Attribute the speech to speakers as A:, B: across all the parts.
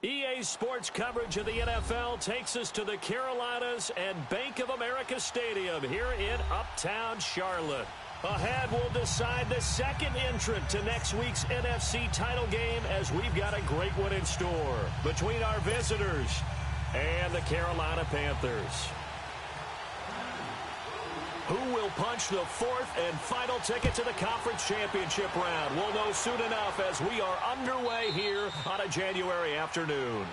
A: EA Sports coverage of the NFL takes us to the Carolinas and Bank of America Stadium here in Uptown Charlotte. Ahead, we'll decide the second entrant to next week's NFC title game as we've got a great one in store between our visitors and the Carolina Panthers. Who will punch the fourth and final ticket to the conference championship round? We'll know soon enough as we are underway here on a January afternoon.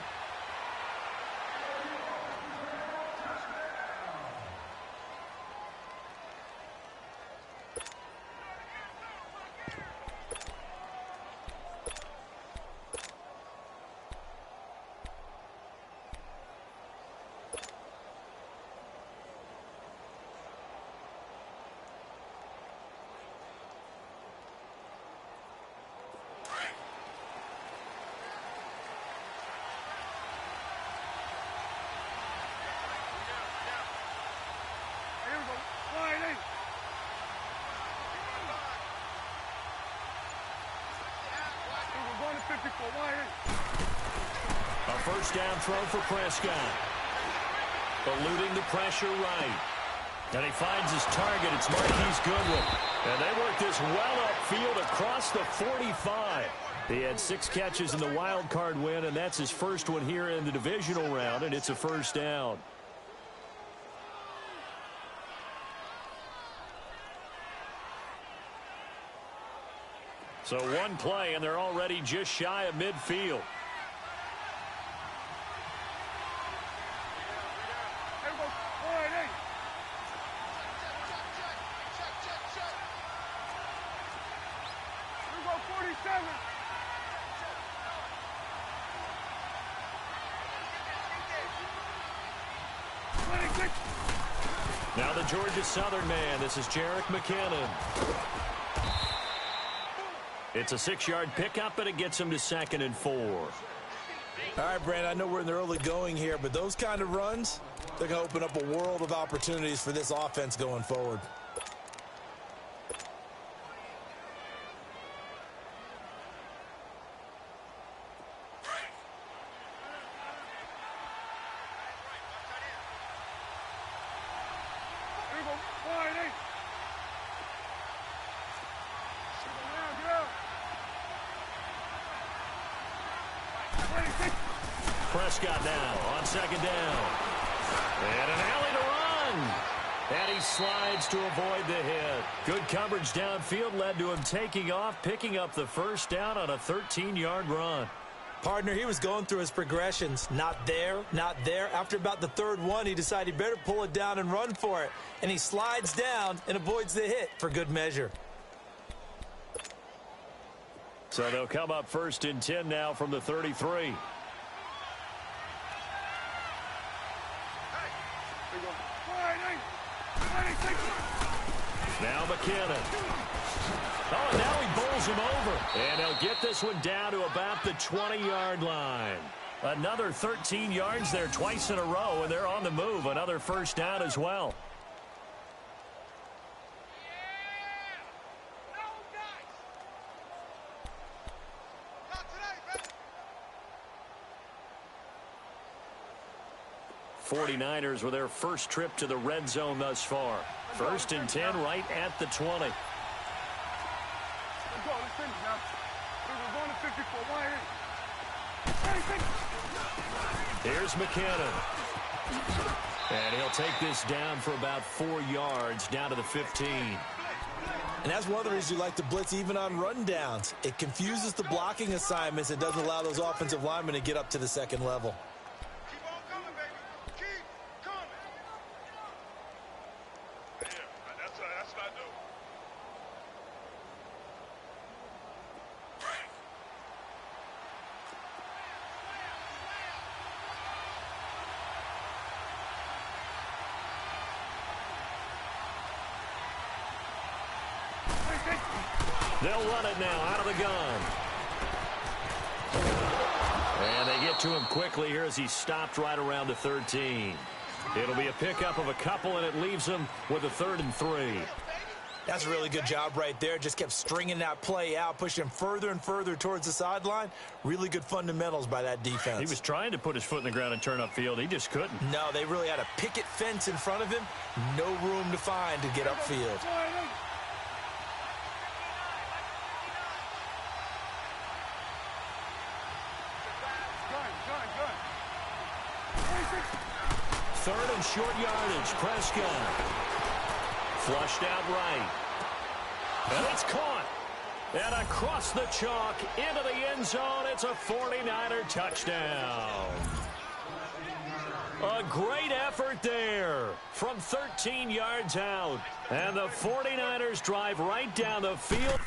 A: A first down throw for Prescott. Eluding the pressure right. And he finds his target. It's Marquise Goodwin. And they work this well upfield across the 45. He had 6 catches in the wild card win, and that's his first one here in the divisional round, and it's a first down. So one play, and they're already just shy of midfield. Now the Georgia Southern man. This is Jerick McKinnon. It's a 6-yard pickup, and it gets him to 2nd and 4.
B: All right, Brand, I know we're in the early going here, but those kind of runs, they're going to open up a world of opportunities for this offense going forward.
A: Prescott now on 2nd down. And an alley to run. And he slides to avoid the hit. Good coverage downfield led to him taking off, picking up the first down on a 13-yard run.
B: Partner, he was going through his progressions. Not there, not there. After about the 3rd one, he decided he better pull it down and run for it. And he slides down and avoids the hit for good measure.
A: So they'll come up 1st and 10 now from the 33. Now McKinnon. Oh, and now he bowls him over. And he'll get this one down to about the 20-yard line. Another 13 yards there twice in a row, and they're on the move. Another first down as well. 49ers with their first trip to the red zone thus far. 1st and 10 right at the 20. Here's McKinnon. And he'll take this down for about 4 yards down to the 15.
B: And that's one of the reasons you like to blitz even on run downs. It confuses the blocking assignments and doesn't allow those offensive linemen to get up to the 2nd level.
A: They'll run it now out of the gun. And they get to him quickly here as he stopped right around the 13. It'll be a pickup of a couple, and it leaves him with a 3rd and 3.
B: That's a really good job right there. Just kept stringing that play out, pushing him further and further towards the sideline. Really good fundamentals by that defense.
A: He was trying to put his foot in the ground and turn upfield. He just couldn't.
B: No, they really had a picket fence in front of him. No room to find to get upfield.
A: Third and short yardage. Prescott. Flushed out right. And it's caught. And across the chalk into the end zone. It's a 49er touchdown. A great effort there from 13 yards out. And the 49ers drive right down the field.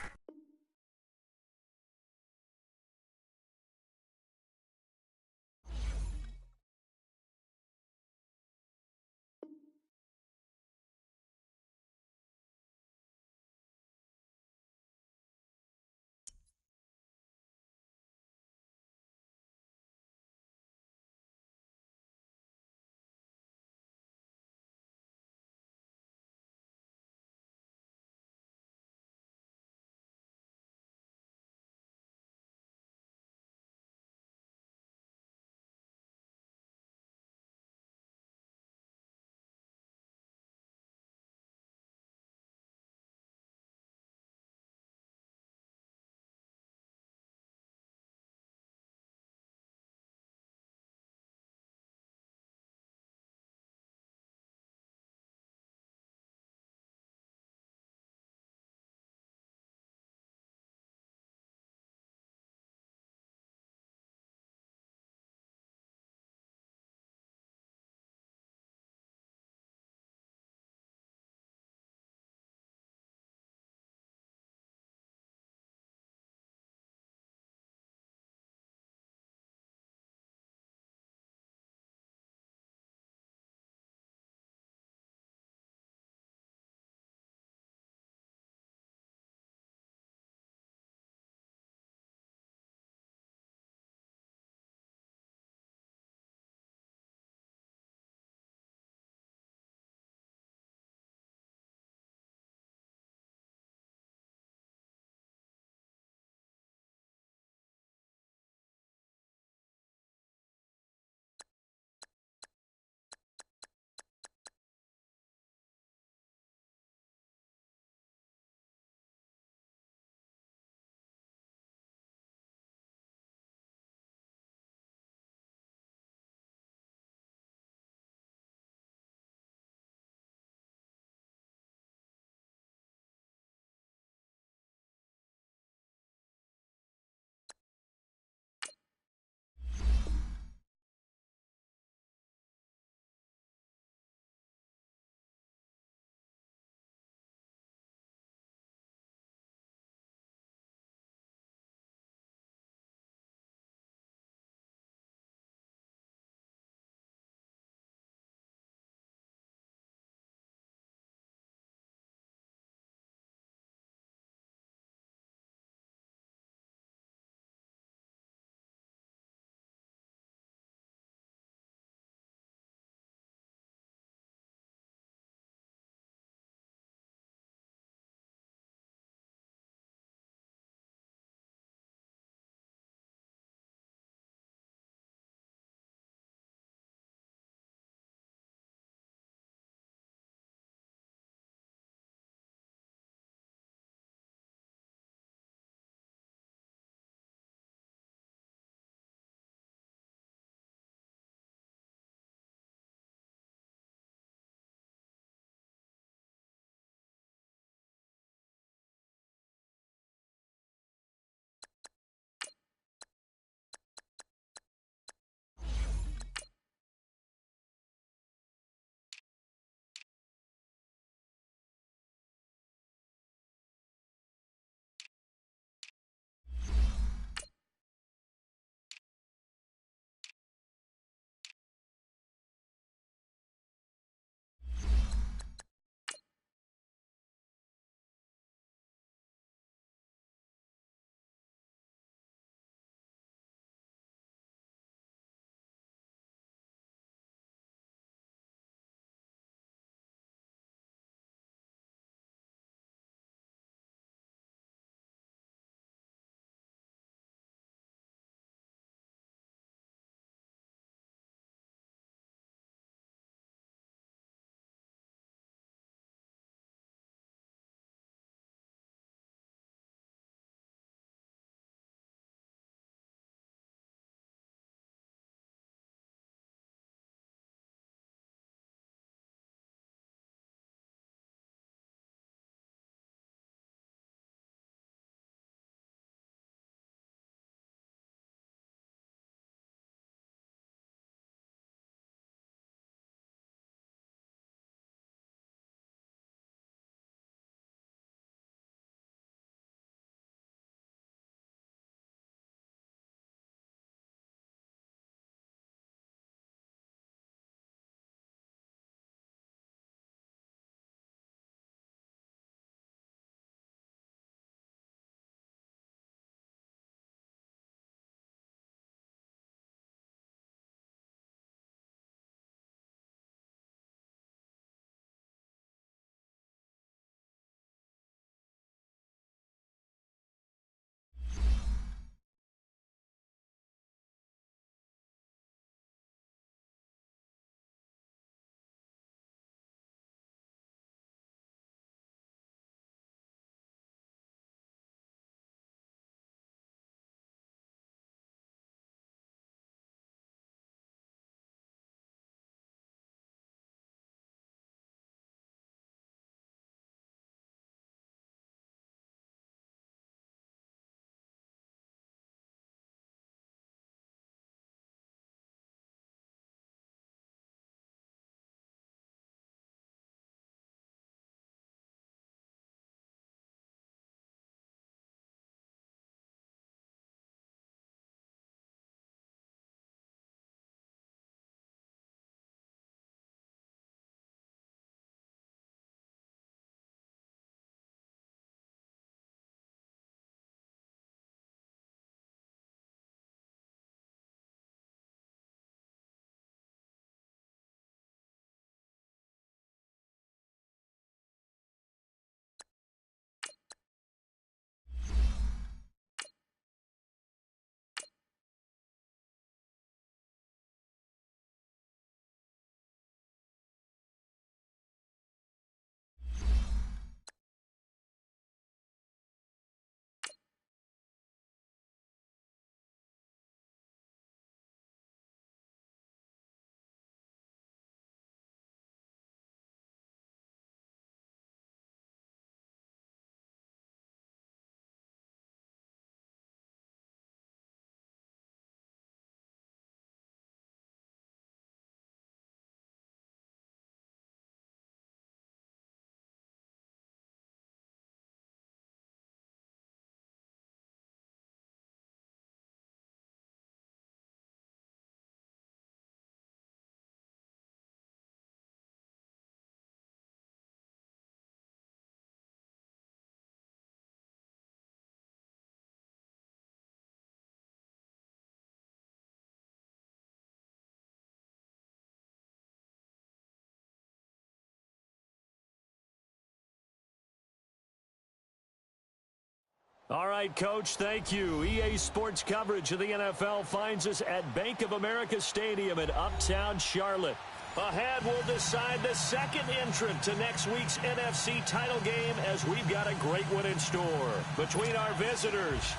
A: All right, Coach, thank you. EA Sports coverage of the NFL finds us at Bank of America Stadium in Uptown Charlotte. A hand will decide the second entrant to next week's NFC title game, as we've got a great one in store between our visitors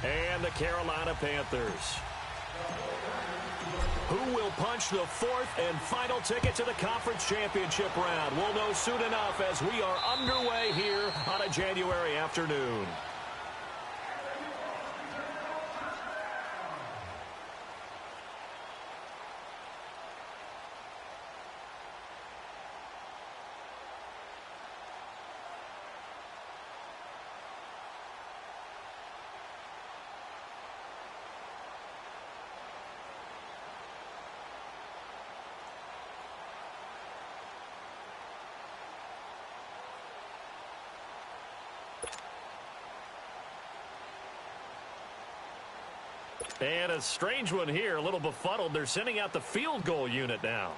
A: and the Carolina Panthers. Who will punch the fourth and final ticket to the conference championship round? We'll know soon enough as we are underway here on a January afternoon. And a strange one here, a little befuddled. They're sending out the field goal unit now.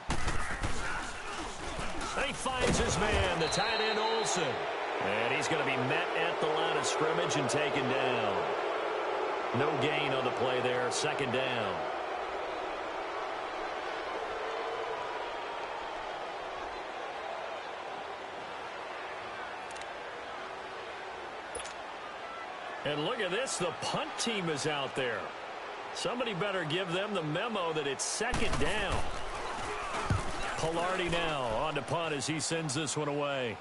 A: He finds his man, the tight end Olsen. And he's going to be met at the line of scrimmage and taken down. No gain on the play there, second down. And look at this, the punt team is out there. Somebody better give them the memo that it's second down. Pilardi now on to punt as he sends this one away.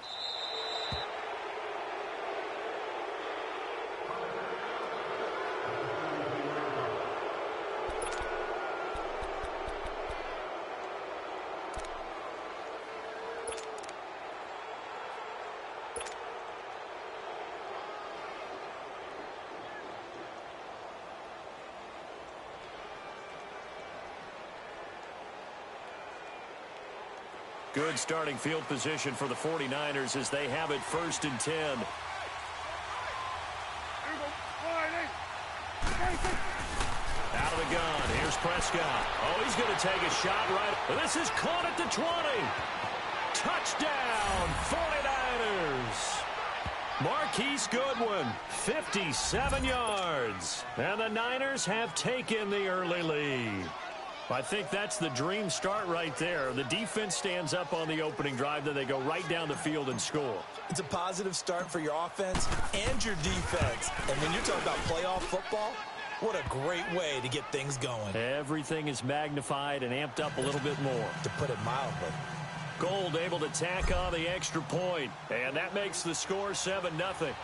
A: Good starting field position for the 49ers as they have it 1st and 10. Out of the gun. Here's Prescott. Oh, he's going to take a shot right. This is caught at the 20. Touchdown, 49ers. Marquise Goodwin, 57 yards. And the Niners have taken the early lead. I think that's the dream start right there. The defense stands up on the opening drive, then they go right down the field and score.
B: It's a positive start for your offense and your defense. And when you're talking about playoff football, what a great way to get things going.
A: Everything is magnified and amped up a little bit more.
B: To put it mildly.
A: Gold able to tack on the extra point, and that makes the score 7-0.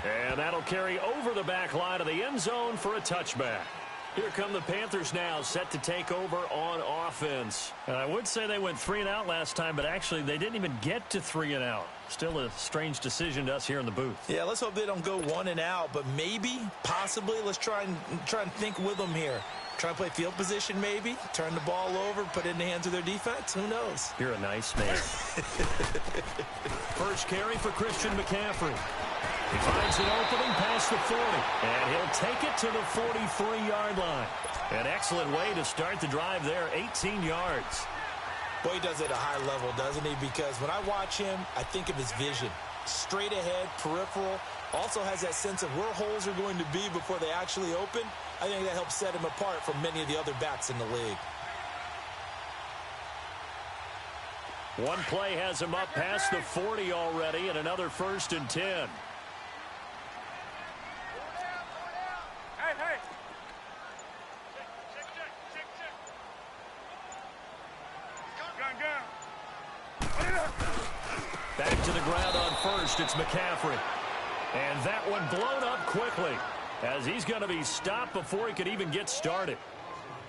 A: And that'll carry over the back line of the end zone for a touchback. Here come the Panthers now, set to take over on offense. And I would say they went 3 and out last time, but actually they didn't even get to 3 and out. Still a strange decision to us here in the booth.
B: Yeah, let's hope they don't go 1 and out, but maybe, possibly, let's try and think with them here. Try and play field position maybe, turn the ball over, put it in the hands of their defense. Who knows?
A: You're a nice man. First carry for Christian McCaffrey. He finds an opening past the 40, and he'll take it to the 43-yard line. An excellent way to start the drive there, 18 yards.
B: Boy, he does it at a high level, doesn't he? Because when I watch him, I think of his vision. Straight ahead, peripheral, also has that sense of where holes are going to be before they actually open. I think that helps set him apart from many of the other backs in the league.
A: One play has him up past the 40 already, and another 1st and 10. Back to the ground on first, it's McCaffrey. And that one blown up quickly as he's going to be stopped before he could even get started.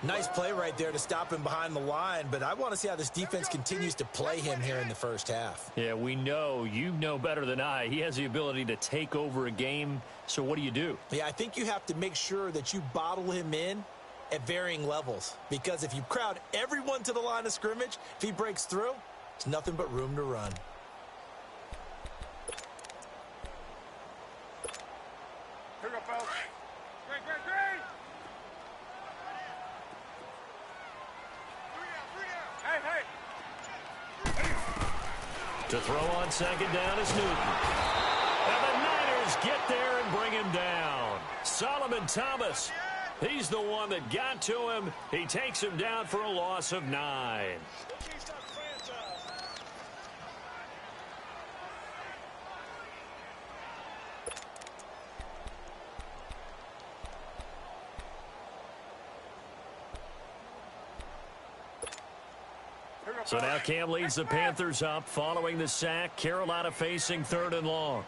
B: Nice play right there to stop him behind the line, but I want to see how this defense continues to play him here in the first half.
A: Yeah, we know. You know better than I. He has the ability to take over a game, so what do?
B: Yeah, I think you have to make sure that you bottle him in at varying levels, because if you crowd everyone to the line of scrimmage, if he breaks through, it's nothing but room to run.
C: Here we go, fellas. Great. Hey.
A: To throw on second down is Newton. And the Niners get there and bring him down. Solomon Thomas, he's the one that got to him. He takes him down for a loss of 9. So now Cam leads the Panthers up following the sack. Carolina facing 3rd and long.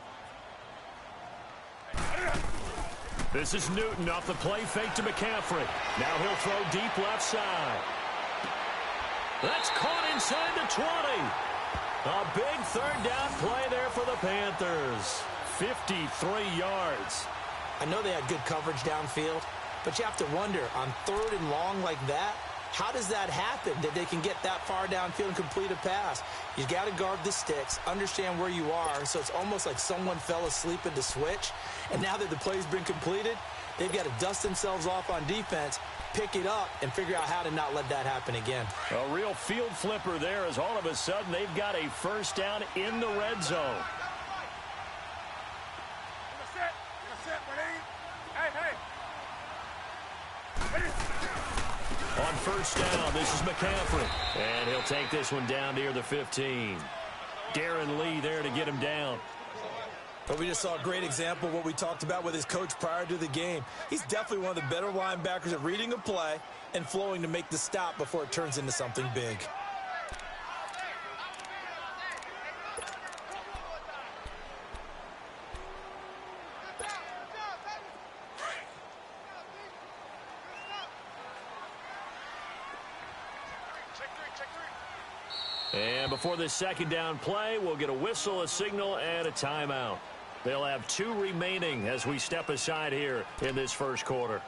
A: This is Newton off the play fake to McCaffrey. Now he'll throw deep left side. That's caught inside the 20. A big 3rd down play there for the Panthers. 53 yards.
B: I know they had good coverage downfield, but you have to wonder, on 3rd and long like that, how does that happen that they can get that far downfield and complete a pass? You got to guard the sticks, understand where you are, so it's almost like someone fell asleep in the switch, and now that the play's been completed, they've got to dust themselves off on defense, pick it up, and figure out how to not let that happen again.
A: A real field flipper there as all of a sudden they've got a 1st down in the red zone. On 1st down, this is McCaffrey. And he'll take this one down near the 15. Darren Lee there to get him down.
B: But we just saw a great example of what we talked about with his coach prior to the game. He's definitely one of the better linebackers at reading a play and flowing to make the stop before it turns into something big.
A: And before this 2nd down play, we'll get a whistle, a signal, and a timeout. They'll have 2 remaining as we step aside here in this 1st quarter.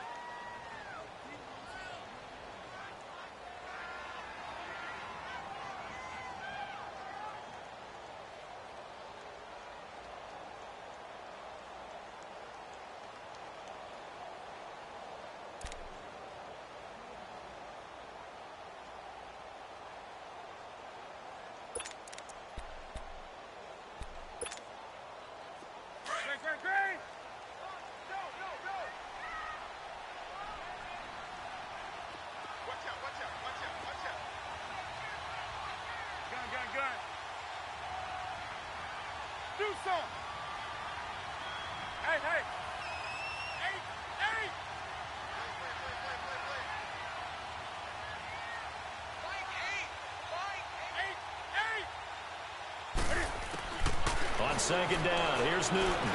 A: On 2nd down, here's Newton.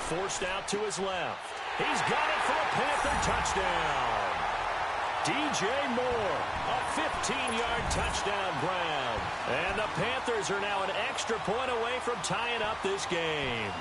A: Forced out to his left. He's got it for a Panther touchdown. DJ Moore, a 15-yard touchdown grab. And the Panthers are now an extra point away from tying up this game.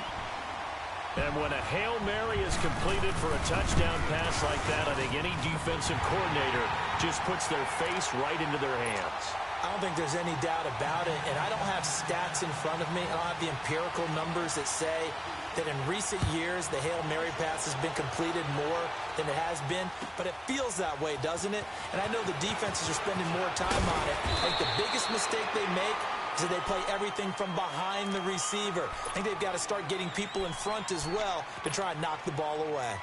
A: And when a Hail Mary is completed for a touchdown pass like that, I think any defensive coordinator just puts their face right into their hands.
B: I don't think there's any doubt about it, and I don't have stats in front of me. I don't have the empirical numbers that say that in recent years the Hail Mary pass has been completed more than it has been, but it feels that way, doesn't it? And I know the defenses are spending more time on it. I think the biggest mistake they make is that they play everything from behind the receiver. I think they've got to start getting people in front as well to try and knock the ball away.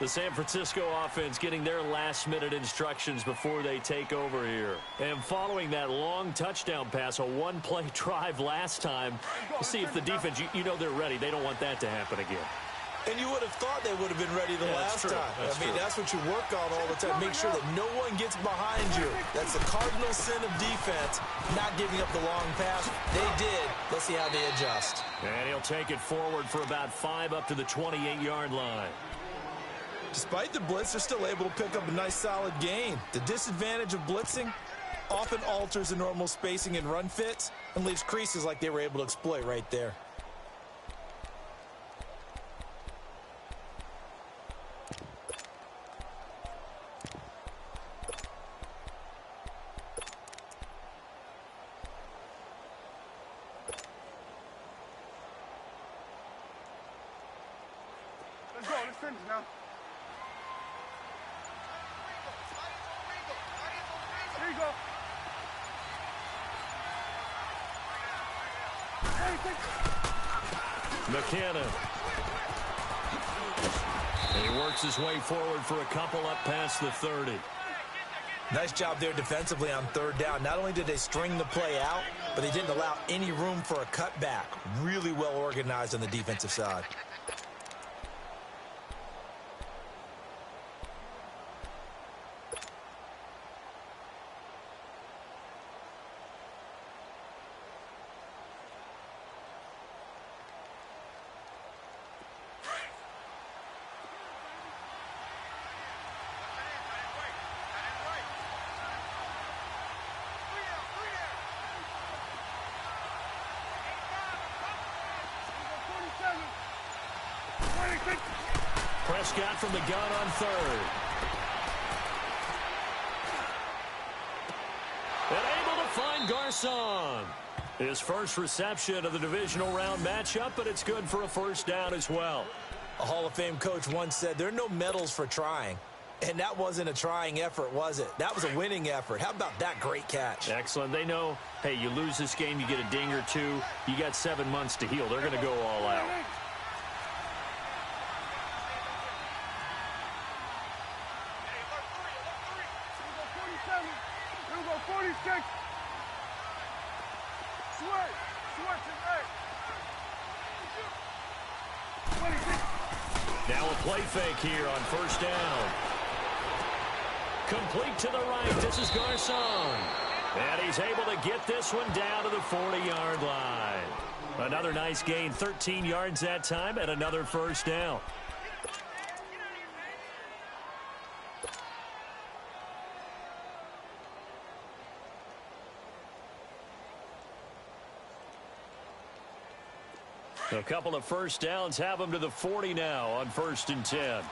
A: The San Francisco offense getting their last-minute instructions before they take over here. And following that long touchdown pass, a one-play drive last time, we'll see if the defense, you know they're ready. They don't want that to happen again.
B: And you would have thought they would have been ready the last time. That's what you work on all the time. Make sure that no one gets behind you. That's the cardinal sin of defense, not giving up the long pass. They did. Let's see how they adjust.
A: And he'll take it forward for about 5 up to the 28-yard line.
B: Despite the blitz, they're still able to pick up a nice solid gain. The disadvantage of blitzing often alters the normal spacing and run fits and leaves creases like they were able to exploit right there.
C: Let's go. Let's finish now. Here you go.
A: McKinnon. And he works his way forward for a couple up past the 30.
B: Nice job there defensively on third down. Not only did they string the play out, but they didn't allow any room for a cutback. Really well organized on the defensive side.
A: Prescott from the gun on third. And able to find Garcon. His first reception of the divisional round matchup, but it's good for a first down as well.
B: A Hall of Fame coach once said there are no medals for trying. And that wasn't a trying effort, was it? That was a winning effort. How about that great catch?
A: Excellent. They know, hey, you lose this game, you get a ding or two. You got 7 months to heal. They're going to go all out. Now a play fake here on first down. Complete to the right. This is Garcon. And he's able to get this one down to the 40-yard line. Another nice gain, 13 yards that time, and another first down. A couple of first downs have them to the 40 now on 1st and 10.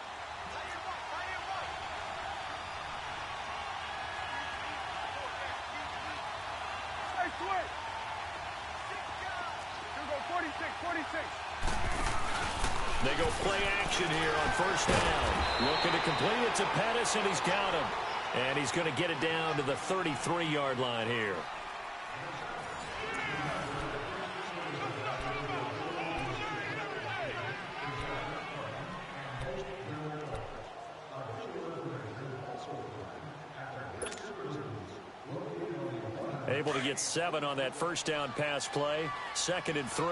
A: They go play action here on first down. Looking to complete it to Pettis, and he's got him. And he's going to get it down to the 33-yard line here. Able to get 7 on that first down pass play. 2nd and 3.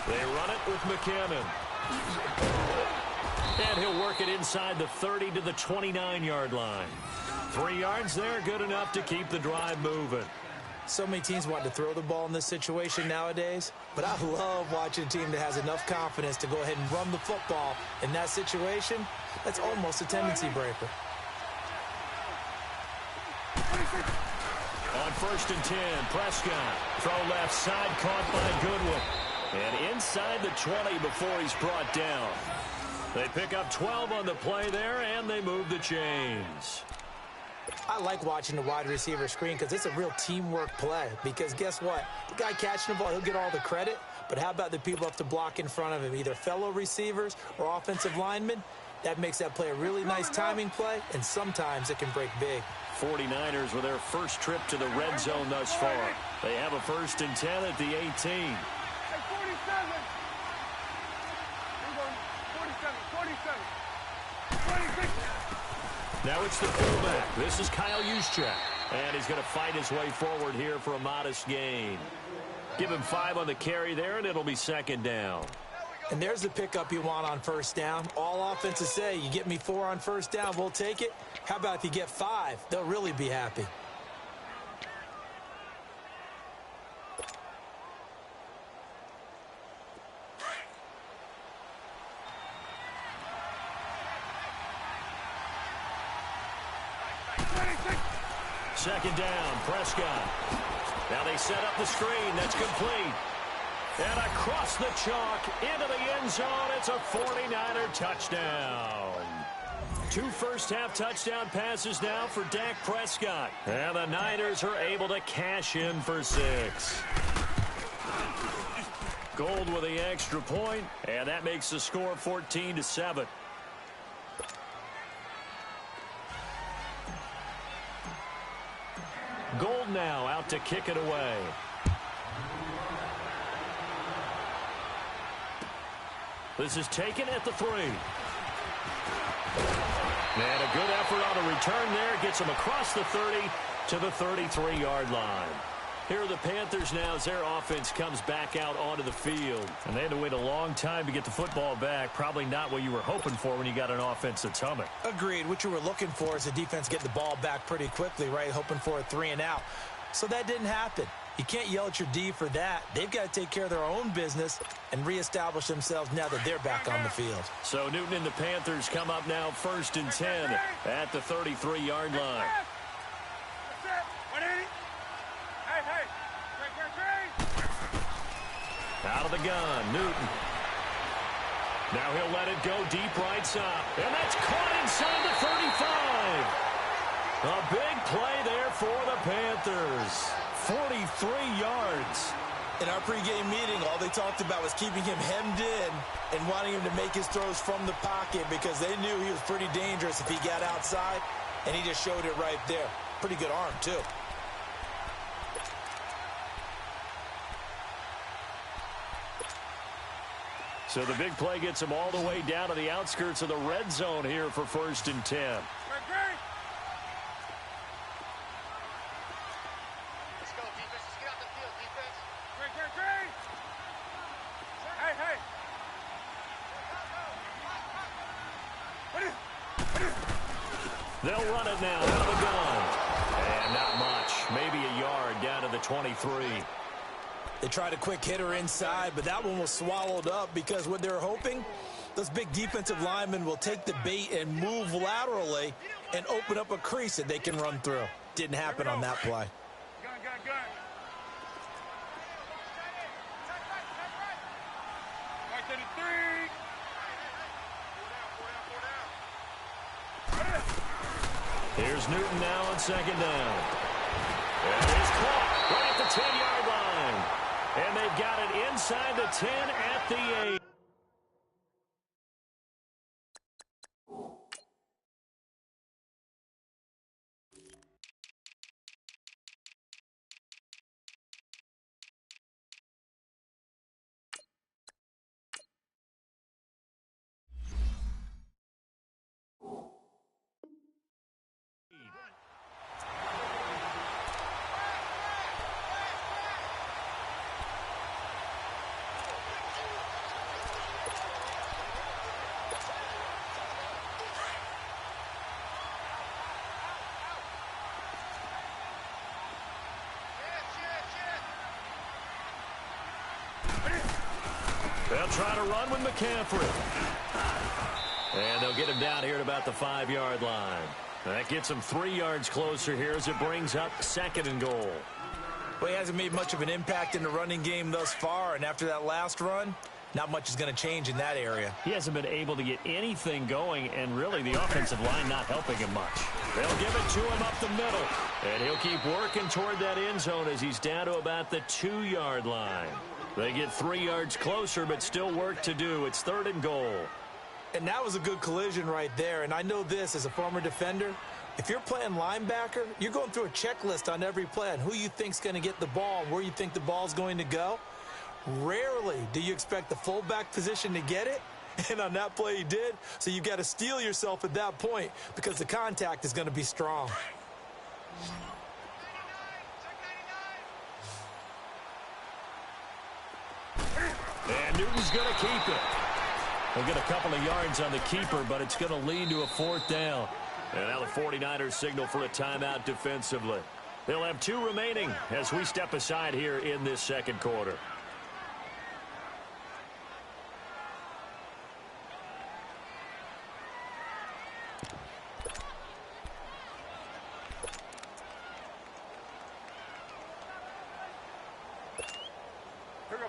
A: They run it with McKinnon. And he'll work it inside the 30 to the 29-yard line. 3 yards there, good enough to keep the drive moving.
B: So many teams want to throw the ball in this situation nowadays, but I love watching a team that has enough confidence to go ahead and run the football. In that situation, that's almost a tendency breaker.
A: On 1st and 10, Prescott. Throw left side, caught by Goodwin. And inside the 20 before he's brought down. They pick up 12 on the play there, and they move the chains.
B: I like watching the wide receiver screen because it's a real teamwork play. Because guess what? The guy catching the ball, he'll get all the credit. But how about the people up to block in front of him, either fellow receivers or offensive linemen? That makes that play a really nice timing play, and sometimes it can break big.
A: 49ers with their first trip to the red zone thus far. They have a 1st and 10 at the 18. Now it's the fullback. This is Kyle Juszczyk. And he's going to fight his way forward here for a modest gain. Give him 5 on the carry there, and it'll be 2nd down.
B: And there's the pickup you want on first down. All offenses say, you get me 4 on first down, we'll take it. How about if you get 5? They'll really be happy.
A: Second down, Prescott. Now they set up the screen. That's complete. And across the chalk into the end zone. It's a 49er touchdown. 2 first-half touchdown passes now for Dak Prescott. And the Niners are able to cash in for 6. Gold with the extra point, and that makes the score 14-7. Gold now out to kick it away. This is taken at the 3. And a good effort on a return there. Gets him across the 30 to the 33-yard line. Here are the Panthers now as their offense comes back out onto the field. And they had to wait a long time to get the football back. Probably not what you were hoping for when you got an offense that's humming.
B: Agreed. What you were looking for is the defense getting the ball back pretty quickly, right? Hoping for a 3 and out. So that didn't happen. You can't yell at your D for that. They've got to take care of their own business and reestablish themselves now that they're back on the field.
A: So Newton and the Panthers come up now 1st and 10 at the 33-yard line. Out of the gun, Newton. Now he'll let it go deep right side. And that's caught inside the 35. A big play there for the Panthers. 43 yards.
B: In our pregame meeting, all they talked about was keeping him hemmed in and wanting him to make his throws from the pocket because they knew he was pretty dangerous if he got outside, and he just showed it right there. Pretty good arm, too.
A: So the big play gets him all the way down to the outskirts of the red zone here for 1st and 10.
C: Let's go, defense. Let's get out the field, defense. Great. Hey.
A: They'll run it now out of the gun. And not much. Maybe a yard down to the 23.
B: They tried a quick hitter inside, but that one was swallowed up because what they're hoping, those big defensive linemen will take the bait and move laterally and open up a crease that they can run through. Didn't happen on that play.
C: Gun. Right to the 3.
A: Here's Newton now on 2nd down. And he's caught right at the 10-yard line. And they've got it inside the 10 at the 8. They'll try to run with McCaffrey. And they'll get him down here at about the 5-yard line. That gets him 3 yards closer here as it brings up 2nd and goal.
B: Well, he hasn't made much of an impact in the running game thus far, and after that last run, not much is going to change in that area.
A: He hasn't been able to get anything going, and really the offensive line not helping him much. They'll give it to him up the middle, and he'll keep working toward that end zone as he's down to about the 2-yard line. They get 3 yards closer, but still work to do. It's 3rd and goal.
B: And that was a good collision right there. And I know this as a former defender. If you're playing linebacker, you're going through a checklist on every play on who you think's going to get the ball and where you think the ball's going to go. Rarely do you expect the fullback position to get it. And on that play he did. So you've got to steel yourself at that point because the contact is going to be strong.
A: And Newton's going to keep it. He'll get a couple of yards on the keeper, but it's going to lead to a 4th down. And now the 49ers signal for a timeout defensively. They'll have 2 remaining as we step aside here in this 2nd quarter.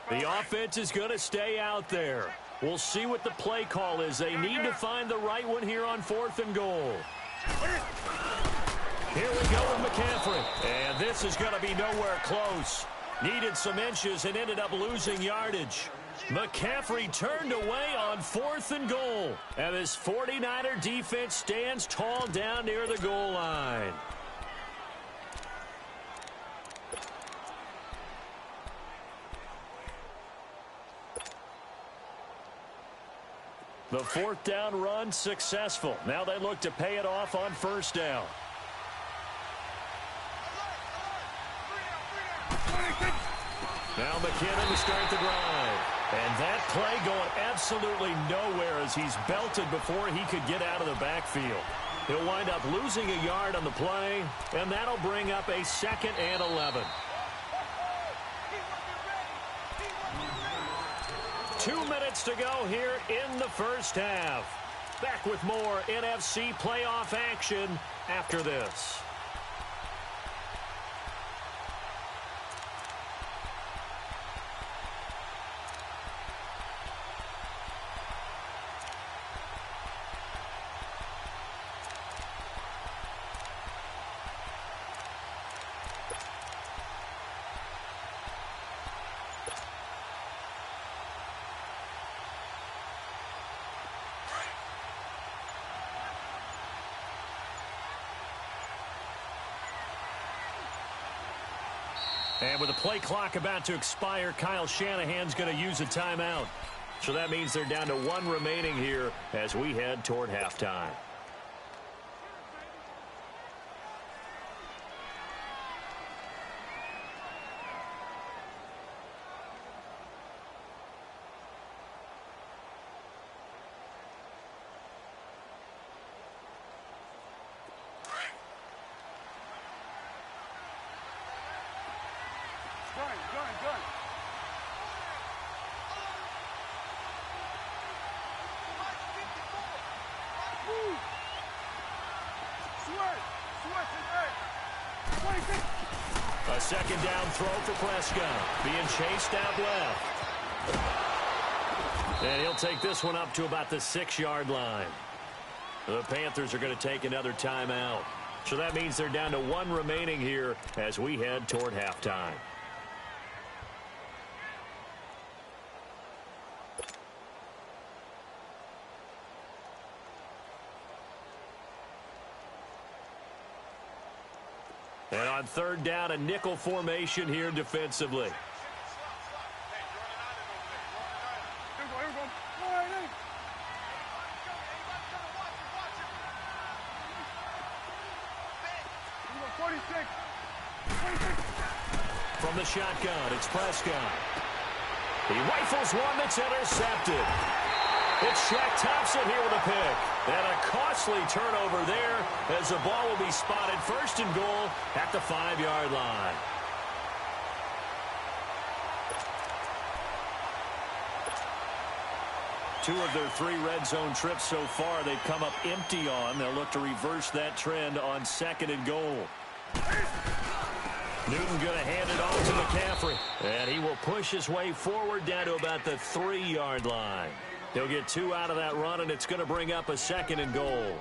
A: The offense is going to stay out there. We'll see what the play call is. They need to find the right one here on 4th and goal. Here we go with McCaffrey. And this is going to be nowhere close. Needed some inches and ended up losing yardage. McCaffrey turned away on 4th and goal. And this 49er defense stands tall down near the goal line. The fourth down run successful. Now they look to pay it off on first down. Now McKinnon to start the drive. And that play going absolutely nowhere as he's belted before he could get out of the backfield. He'll wind up losing a yard on the play, and that'll bring up a 2nd and 11. 2 minutes to go here in the first half. Back with more NFC playoff action after this. And with the play clock about to expire, Kyle Shanahan's going to use a timeout. So that means they're down to 1 remaining here as we head toward halftime. A second down throw for Prescott. Being chased out left. And he'll take this one up to about the 6-yard line. The Panthers are going to take another timeout. So that means they're down to 1 remaining here as we head toward halftime. And on third down, a nickel formation here defensively. From the shotgun, it's Prescott. He rifles one that's intercepted. It's Shaq Thompson here with a pick. And a costly turnover there as the ball will be spotted first and goal at the 5-yard line. Two of their 3 red zone trips so far they've come up empty on. They'll look to reverse that trend on 2nd and goal. Newton going to hand it off to McCaffrey. And he will push his way forward down to about the 3-yard line. He'll get 2 out of that run, and it's going to bring up a 2nd and goal.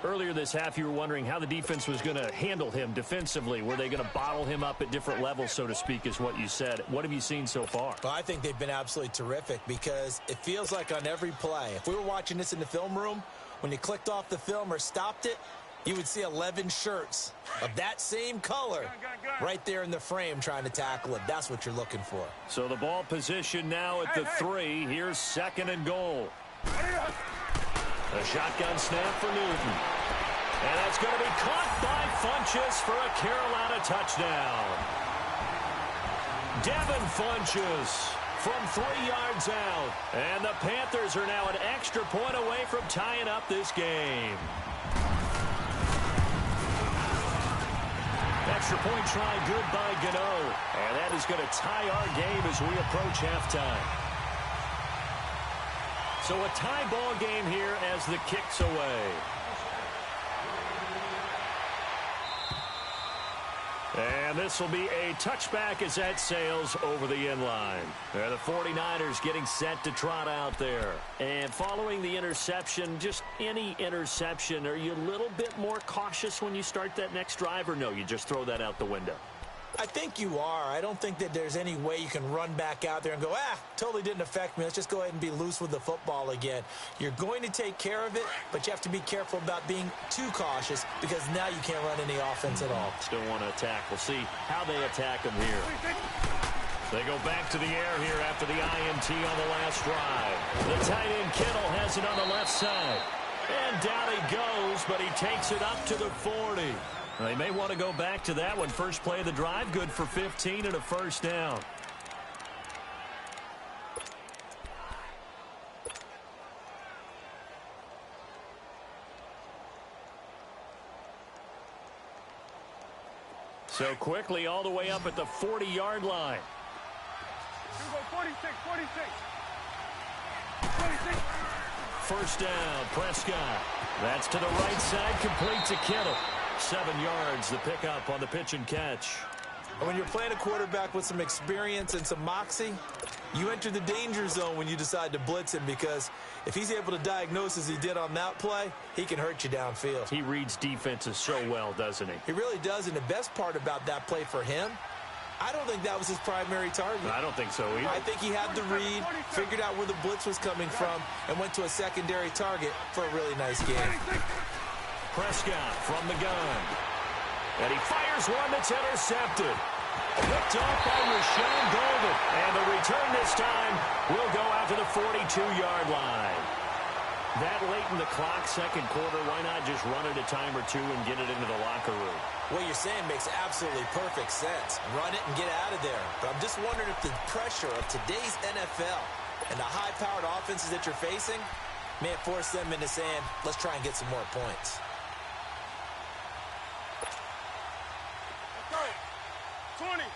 A: Earlier this half, you were wondering how the defense was going to handle him defensively. Were they going to bottle him up at different levels, so to speak, is what you said. What have you seen so far?
B: Well, I think they've been absolutely terrific because it feels like on every play, if we were watching this in the film room, when you clicked off the film or stopped it, you would see 11 shirts of that same color right there in the frame trying to tackle it. That's what you're looking for.
A: So the ball position now at the 3. Here's 2nd and goal. A shotgun snap for Newton. And that's going to be caught by Funchess for a Carolina touchdown. Devin Funchess from 3 yards out. And the Panthers are now an extra point away from tying up this game. Extra point try good by Gano. And that is going to tie our game as we approach halftime. So a tie ball game here as the kick's away. And this will be a touchback as that sails over the end line. The 49ers getting set to trot out there. And following the interception, just any interception, are you a little bit more cautious when you start that next drive, or no, you just throw that out the window?
B: I think you are. I don't think that there's any way you can run back out there and go, totally didn't affect me. Let's just go ahead and be loose with the football again. You're going to take care of it, but you have to be careful about being too cautious because now you can't run any offense at all.
A: Still want to attack. We'll see how they attack them here. They go back to the air here after the INT on the last drive. The tight end Kittle has it on the left side. And down he goes, but he takes it up to the 40. They may want to go back to that one. First play of the drive, good for 15 and a first down. So quickly all the way up at the 40-yard line.
C: 46.
A: First down, Prescott. That's to the right side, complete to Kittle. 7 yards, the pickup on the pitch and catch.
B: And when you're playing a quarterback with some experience and some moxie, you enter the danger zone when you decide to blitz him, because if he's able to diagnose as he did on that play, he can hurt you downfield.
A: He reads defenses so well, doesn't he?
B: He really does, and the best part about that play for him, I don't think that was his primary target.
A: I don't think so either.
B: I think he had the read, figured out where the blitz was coming from, and went to a secondary target for a really nice game.
A: Prescott from the gun. And he fires one that's intercepted. Picked off by Rashawn Golden. And the return this time will go out to the 42-yard line. That late in the clock, second quarter, why not just run it a time or two and get it into the locker room?
B: What you're saying makes absolutely perfect sense. Run it and get out of there. But I'm just wondering if the pressure of today's NFL and the high-powered offenses that you're facing may have forced them into saying, let's try and get some more points.
C: Let's go. 20.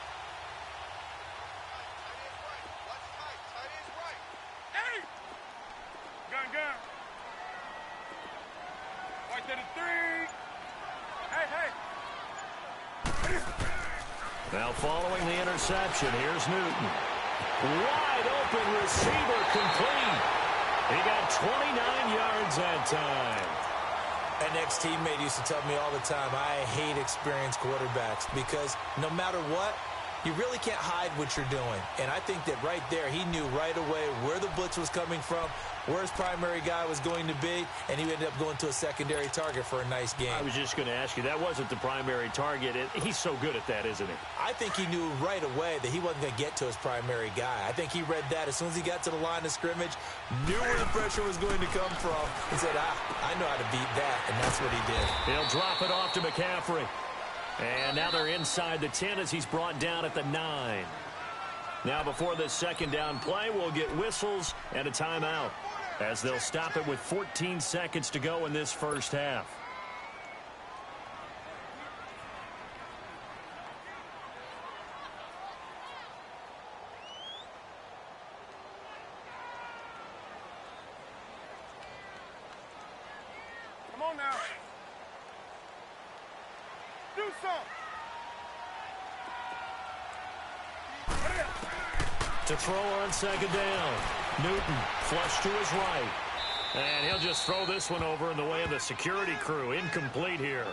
C: Gun. Right to the 3. Hey.
A: Now following the interception, here's Newton. Wide open receiver complete. He got 29 yards that time.
B: An ex-teammate used to tell me all the time, I hate experienced quarterbacks because no matter what, you really can't hide what you're doing. And I think that right there, he knew right away where the blitz was coming from, where his primary guy was going to be, and he ended up going to a secondary target for a nice game.
A: I was just going to ask you, that wasn't the primary target. He's so good at that, isn't he?
B: I think he knew right away that he wasn't going to get to his primary guy. I think he read that as soon as he got to the line of scrimmage, knew where the pressure was going to come from, and said, I know how to beat that, and that's what he did.
A: He'll drop it off to McCaffrey. And now they're inside the 10 as he's brought down at the 9. Now before this second down play, we'll get whistles and a timeout as they'll stop it with 14 seconds to go in this first half.
C: Come on now. Do something.
A: To throw on second down. Newton flush to his right. And he'll just throw this one over in the way of the security crew. Incomplete here.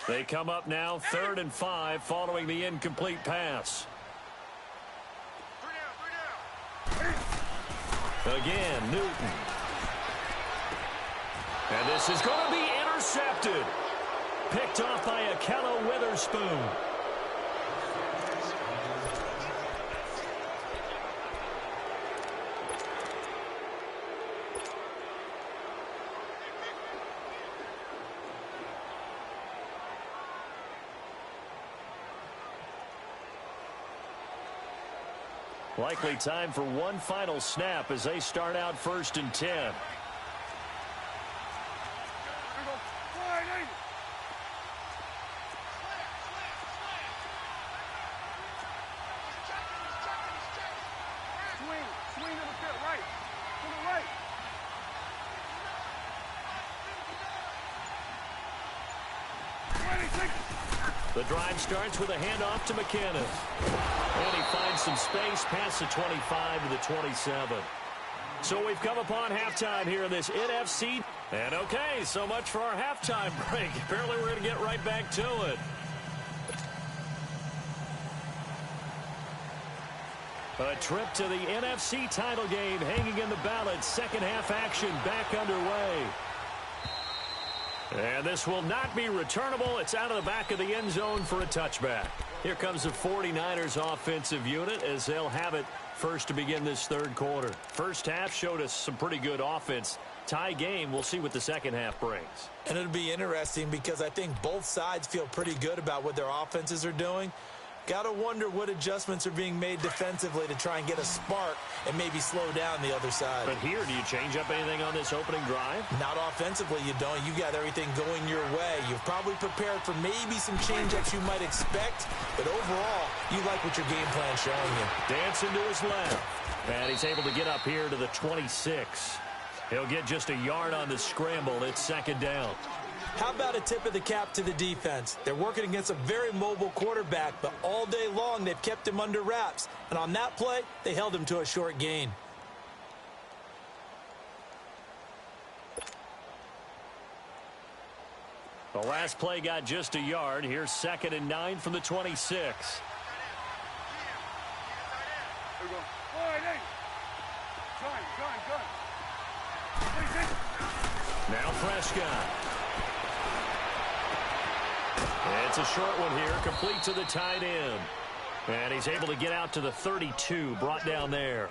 A: They come up now 3rd and 5 following the incomplete pass.
C: 3 down.
A: Again, Newton. And this is going to be intercepted. Picked off by Akello Witherspoon. Likely time for one final snap as they start out 1st and 10.
C: Swing to the field, right. To the right.
A: The drive starts with a handoff to McKinnon. And he finds some space past the 25 to the 27. So we've come upon halftime here in this NFC. And okay, so much for our halftime break. Apparently we're going to get right back to it. A trip to the NFC title game hanging in the balance. Second half action back underway. And this will not be returnable. It's out of the back of the end zone for a touchback. Here comes the 49ers offensive unit as they'll have it first to begin this third quarter. First half showed us some pretty good offense. Tie game, we'll see what the second half brings.
B: And it'll be interesting because I think both sides feel pretty good about what their offenses are doing. Got to wonder what adjustments are being made defensively to try and get a spark and maybe slow down the other side.
A: But here, do you change up anything on this opening drive?
B: Not offensively, you don't. You got everything going your way. You've probably prepared for maybe some change-ups you might expect, but overall, you like what your game plan's showing you.
A: Dancing to his left, and he's able to get up here to the 26. He'll get just a yard on the scramble. It's second down.
B: How about a tip of the cap to the defense? They're working against a very mobile quarterback, but all day long they've kept him under wraps. And on that play, they held him to a short gain.
A: The last play got just a yard. Here's 2nd and 9 from the 26. Now Prescott. It's a short one here, complete to the tight end. And he's able to get out to the 32, brought down there.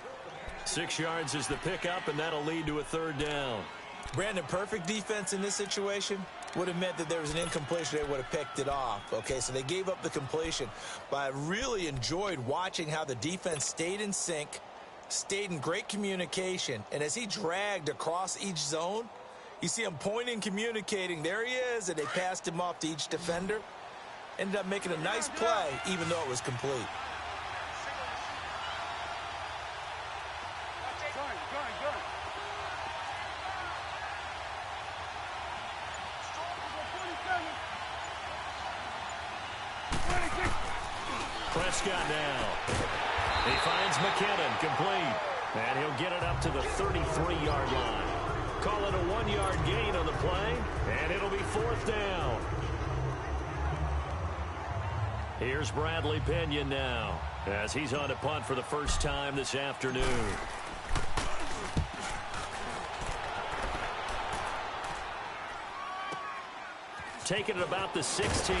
A: 6 yards is the pickup, and that'll lead to a third down.
B: Brandon, perfect defense in this situation would have meant that there was an incompletion. They would have picked it off. Okay, so they gave up the completion. But I really enjoyed watching how the defense stayed in sync, stayed in great communication. And as he dragged across each zone, you see him pointing, communicating. There he is, and they passed him off to each defender. Ended up making a nice play, even though it was complete.
A: Prescott now. He finds McKinnon, complete. And he'll get it up to the 33-yard line. Call it a 1-yard gain on the play, and it'll be fourth down. Here's Bradley Pinion now, as he's on to punt for the first time this afternoon. Taking it about the 16.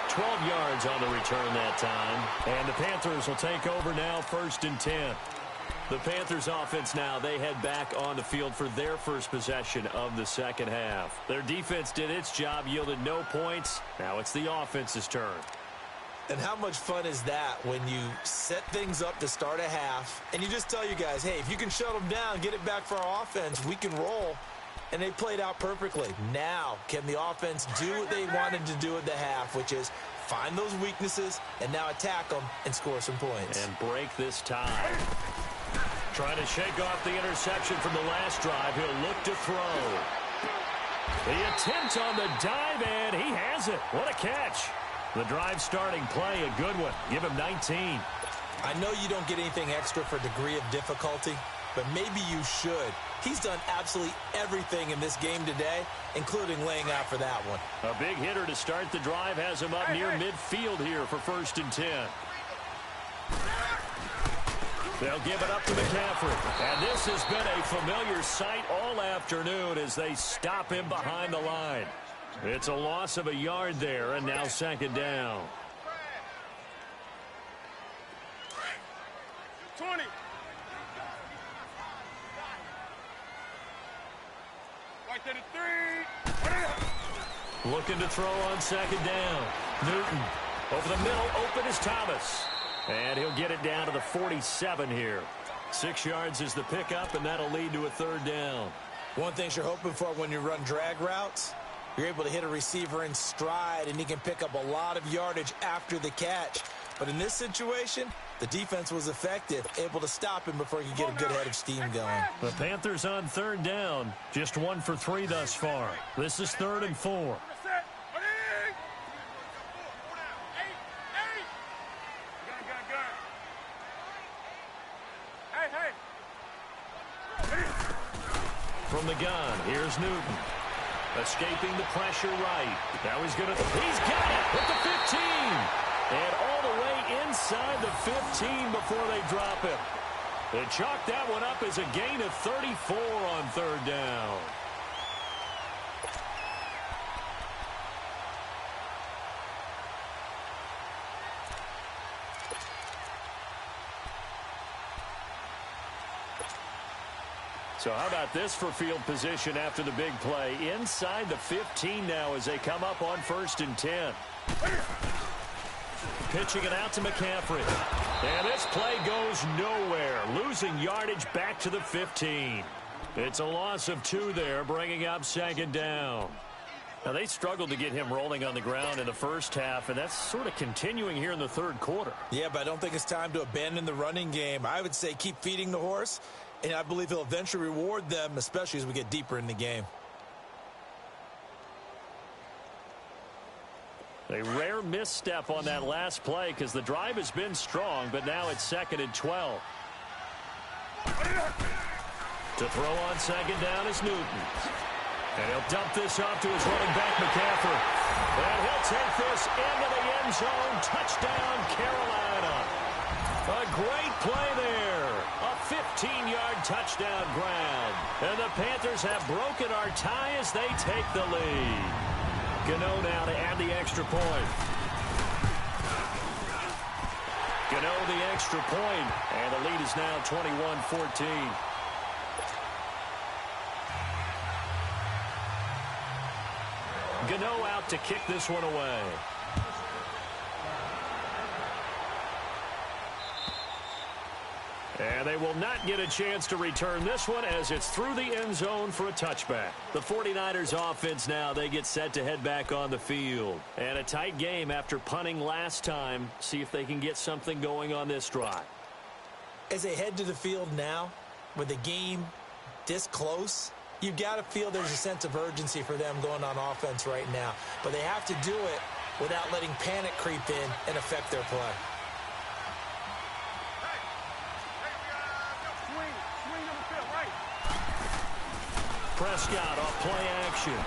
A: 12 yards on the return that time. And the Panthers will take over now, 1st and 10. The Panthers offense now, they head back on the field for their first possession of the second half. Their defense did its job, yielded no points. Now it's the offense's turn.
B: And how much fun is that when you set things up to start a half and you just tell you guys, hey, if you can shut them down, get it back for our offense, we can roll. And they played out perfectly. Now, can the offense do what they wanted to do at the half, which is find those weaknesses and now attack them and score some points.
A: And break this tie. Trying to shake off the interception from the last drive. He'll look to throw. The attempt on the dive, and he has it. What a catch. The drive starting play, a good one. Give him 19.
B: I know you don't get anything extra for degree of difficulty, but maybe you should. He's done absolutely everything in this game today, including laying out for that one.
A: A big hitter to start the drive has him up near midfield here for 1st and 10. They'll give it up to McCaffrey. And this has been a familiar sight all afternoon as they stop him behind the line. It's a loss of a yard there, and now 2nd down.
C: 20. Right there to 3.
A: Looking to throw on 2nd down. Newton over the middle, open is Thomas. And he'll get it down to the 47 here. 6 yards is the pickup, and that'll lead to a third down.
B: One thing you're hoping for when you run drag routes, you're able to hit a receiver in stride, and he can pick up a lot of yardage after the catch. But in this situation, the defense was effective, able to stop him before he could get a good head of steam going.
A: The Panthers on 3rd down, just 1 for 3 thus far. This is 3rd and 4. From the gun, here's Newton. Escaping the pressure right. Now he's got it at the 15. And all the way inside the 15 before they drop it. They chalk that one up as a gain of 34 on third down. So how about this for field position after the big play? Inside the 15 now as they come up on 1st and 10. Pitching it out to McCaffrey. And this play goes nowhere. Losing yardage back to the 15. It's a loss of 2 there, bringing up 2nd down. Now, they struggled to get him rolling on the ground in the first half, and that's sort of continuing here in the 3rd quarter.
B: Yeah, but I don't think it's time to abandon the running game. I would say keep feeding the horse, and I believe he'll eventually reward them, especially as we get deeper in the game.
A: A rare misstep on that last play because the drive has been strong, but now it's 2nd and 12. To throw on 2nd down is Newton. And he'll dump this off to his running back, McCaffrey. And he'll take this into the end zone. Touchdown, Carolina. A great play there. A 15-yard touchdown grab. And the Panthers have broken our tie as they take the lead. Gano now to add the extra point. Gano the extra point, and the lead is now 21-14. Gano out to kick this one away. And they will not get a chance to return this one as it's through the end zone for a touchback. The 49ers offense now, they get set to head back on the field. And a tight game after punting last time. See if they can get something going on this drive.
B: As they head to the field now, with the game this close, you've got to feel there's a sense of urgency for them going on offense right now. But they have to do it without letting panic creep in and affect their play.
A: Prescott off play action.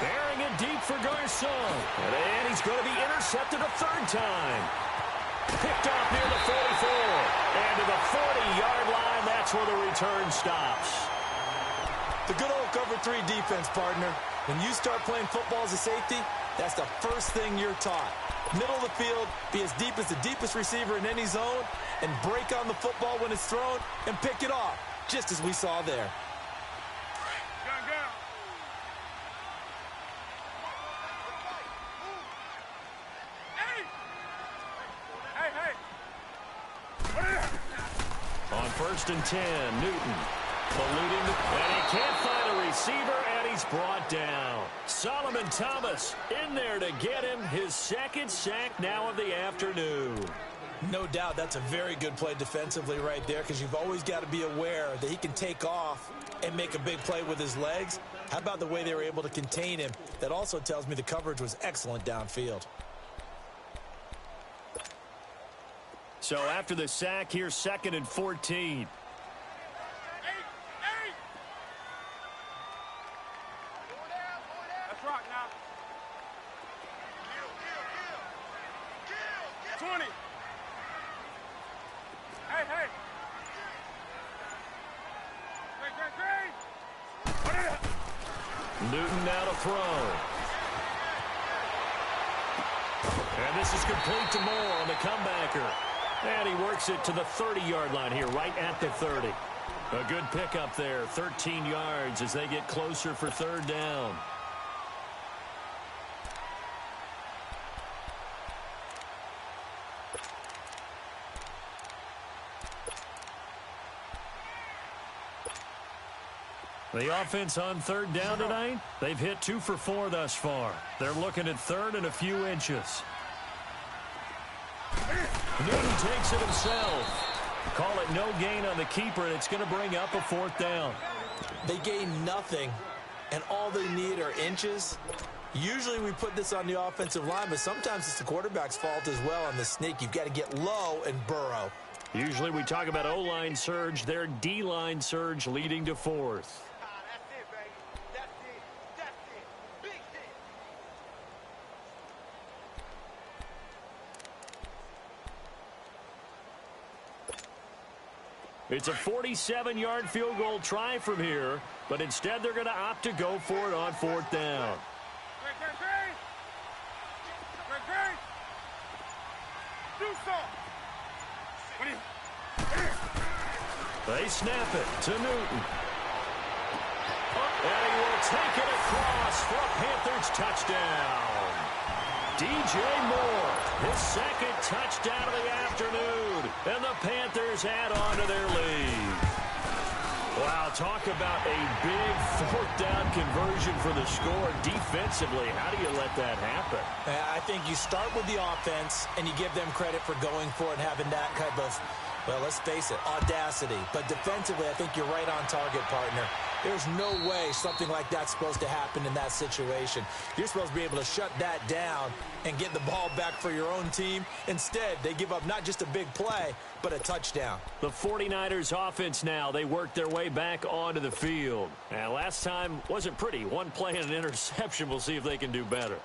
A: Bearing it deep for Garcon. And he's going to be intercepted a 3rd time. Picked off near the 44. And to the 40-yard line, that's where the return stops.
B: The good old cover 3 defense, partner. When you start playing football as a safety, that's the first thing you're taught. Middle of the field, be as deep as the deepest receiver in any zone, and break on the football when it's thrown and pick it off, just as we saw there.
A: On 1st and 10, Newton eluding, and he can't find a receiver, and he's brought down. Solomon Thomas in there to get him his 2nd sack now of the afternoon.
B: No doubt that's a very good play defensively right there, because you've always got to be aware that he can take off and make a big play with his legs. How about the way they were able to contain him? That also tells me the coverage was excellent downfield.
A: So after the sack, here's 2nd and 14.
C: Let's rock now. 20. Hey. Great.
A: Newton now to throw. And this is complete to Moore on the comebacker. And he works it to the 30-yard line here, right at the 30. A good pickup there, 13 yards as they get closer for 3rd down. The offense on 3rd down tonight, they've hit 2 for 4 thus far. They're looking at 3rd and a few inches. Newton takes it himself. Call it no gain on the keeper, and it's going to bring up a 4th down.
B: They gain nothing, and all they need are inches. Usually we put this on the offensive line, but sometimes it's the quarterback's fault as well on the sneak. You've got to get low and burrow.
A: Usually we talk about O-line surge, their D-line surge leading to 4th. It's a 47-yard field goal try from here, but instead they're going to opt to go for it on 4th down. They snap it to Newton. And he will take it across for a Panthers touchdown. DJ Moore, his second touchdown of the afternoon. And the Panthers add on to their lead. Wow, talk about a big 4th down conversion for the score. Defensively, how do you let that happen?
B: I think you start with the offense, and you give them credit for going for it and having that type of, well, let's face it, audacity. But defensively, I think you're right on target, partner. There's no way something like that's supposed to happen in that situation. You're supposed to be able to shut that down and get the ball back for your own team. Instead, they give up not just a big play, but a touchdown.
A: The 49ers offense now, they work their way back onto the field. And last time wasn't pretty. One play and an interception. We'll see if they can do better.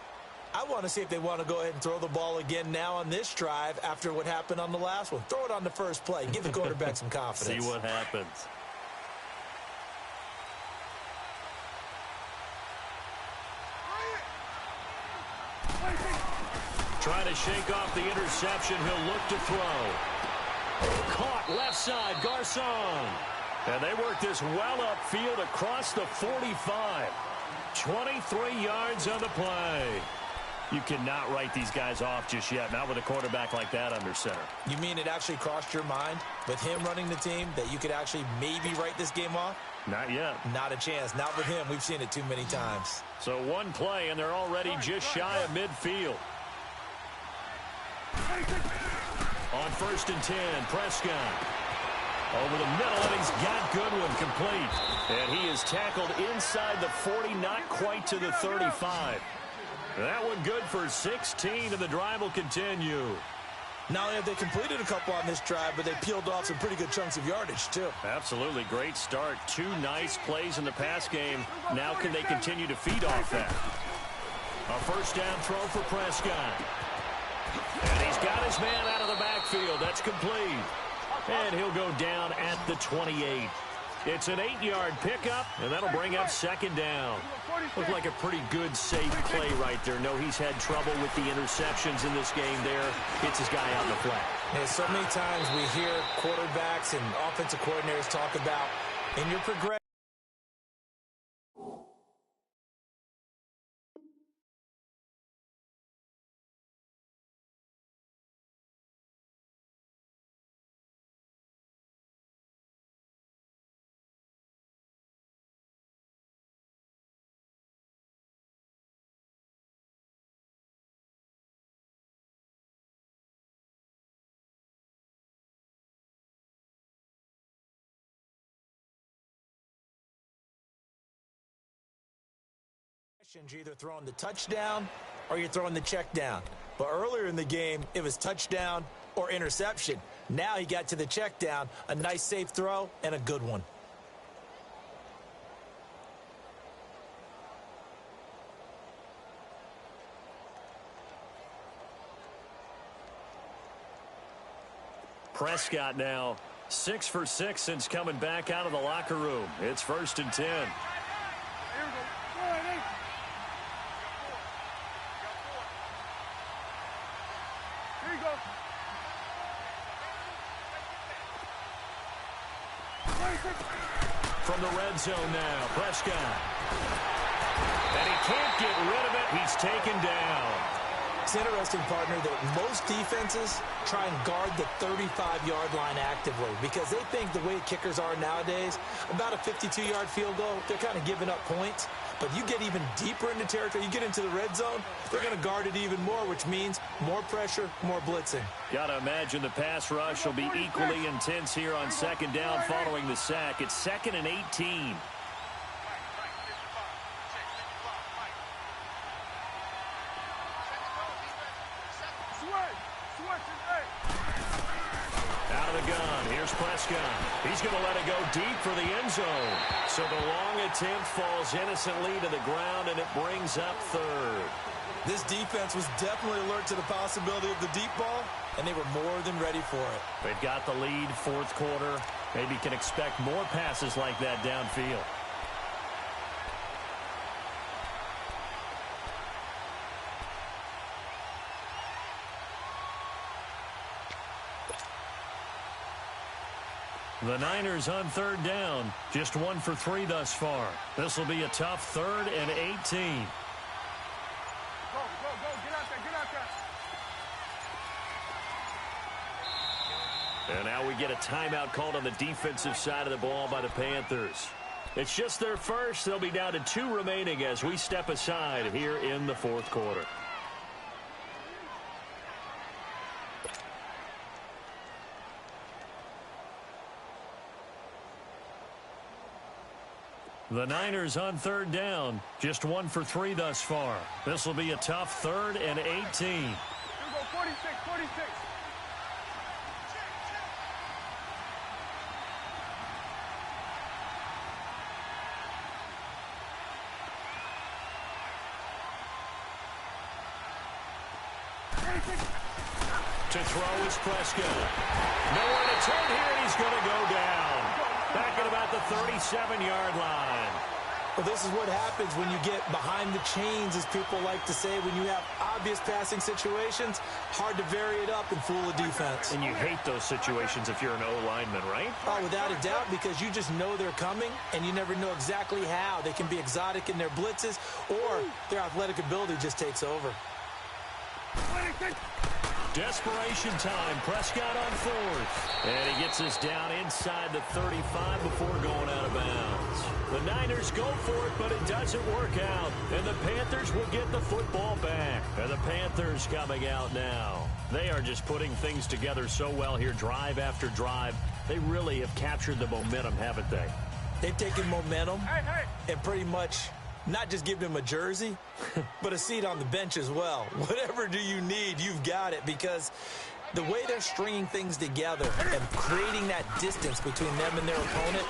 B: I want to see if they want to go ahead and throw the ball again now on this drive after what happened on the last one. Throw it on the first play. Give the quarterback some confidence.
A: See what happens. Trying to shake off the interception. He'll look to throw. Caught left side, Garcon. And they work this well upfield across the 45. 23 yards on the play. You cannot write these guys off just yet, not with a quarterback like that under center.
B: You mean it actually crossed your mind with him running the team that you could actually maybe write this game off?
A: Not yet.
B: Not a chance. Not with him. We've seen it too many times.
A: So one play, and they're already just shy of midfield. On 1st and 10, Prescott. Over the middle, and he's got Goodwin complete. And he is tackled inside the 40, not quite to the 35. That one good for 16, and the drive will continue.
B: Not only have they completed a couple on this drive, but they peeled off some pretty good chunks of yardage, too.
A: Absolutely. Great start. 2 nice plays in the pass game. Now can they continue to feed off that? A 1st down throw for Prescott. And he's got his man out of the backfield. That's complete. And he'll go down at the 28. It's an 8-yard pickup, and that'll bring up 2nd down. Looked like a pretty good, safe play right there. No, he's had trouble with the interceptions in this game there. Hits his guy out in the flat.
B: And so many times we hear quarterbacks and offensive coordinators talk about in your progression. You're either throwing the touchdown or you're throwing the check down. But earlier in the game, it was touchdown or interception. Now he got to the check down, a nice safe throw, and a good one.
A: Prescott now 6 for 6 since coming back out of the locker room. It's 1st and 10. From the red zone now, Prescott. And he can't get rid of it. He's taken down.
B: It's interesting, partner, that most defenses try and guard the 35-yard line actively because they think the way kickers are nowadays, about a 52-yard field goal, they're kind of giving up points. But you get even deeper into territory, you get into the red zone, they're going to guard it even more, which means more pressure, more blitzing.
A: Got to imagine the pass rush will be equally intense here on 2nd down following the sack. It's 2nd and 18. Out of the gun, here's Prescott. He's going to let it go deep for the end zone. So the long attempt falls innocently to the ground, and it brings up 3rd.
B: This defense was definitely alert to the possibility of the deep ball, and they were more than ready for it.
A: They've got the lead, 4th quarter. Maybe can expect more passes like that downfield. The Niners on third down. Just 1 for 3 thus far. This will be a tough 3rd and 18.
C: Go, get out there.
A: And now we get a timeout called on the defensive side of the ball by the Panthers. It's just their first. They'll be down to 2 remaining as we step aside here in the 4th quarter. The Niners on third down. Just 1 for 3 thus far. This will be a tough 3rd and 18.
C: Here we go, 46.
A: To throw is Prescott. Nowhere to turn here, and he's going to go down. Back at about the 37-yard line.
B: Well, this is what happens when you get behind the chains, as people like to say. When you have obvious passing situations, hard to vary it up and fool a defense.
A: And you hate those situations if you're an O-lineman, right?
B: Oh, without a doubt, because you just know they're coming, and you never know exactly how. They can be exotic in their blitzes, or their athletic ability just takes over.
A: Desperation time. Prescott on 4th. And he gets us down inside the 35 before going out of bounds. The Niners go for it, but it doesn't work out. And the Panthers will get the football back. And the Panthers coming out now. They are just putting things together so well here, drive after drive. They really have captured the momentum, haven't they?
B: They've taken momentum and pretty much not just give him a jersey, but a seat on the bench as well. Whatever do you need, you've got it, because the way they're stringing things together and creating that distance between them and their opponent,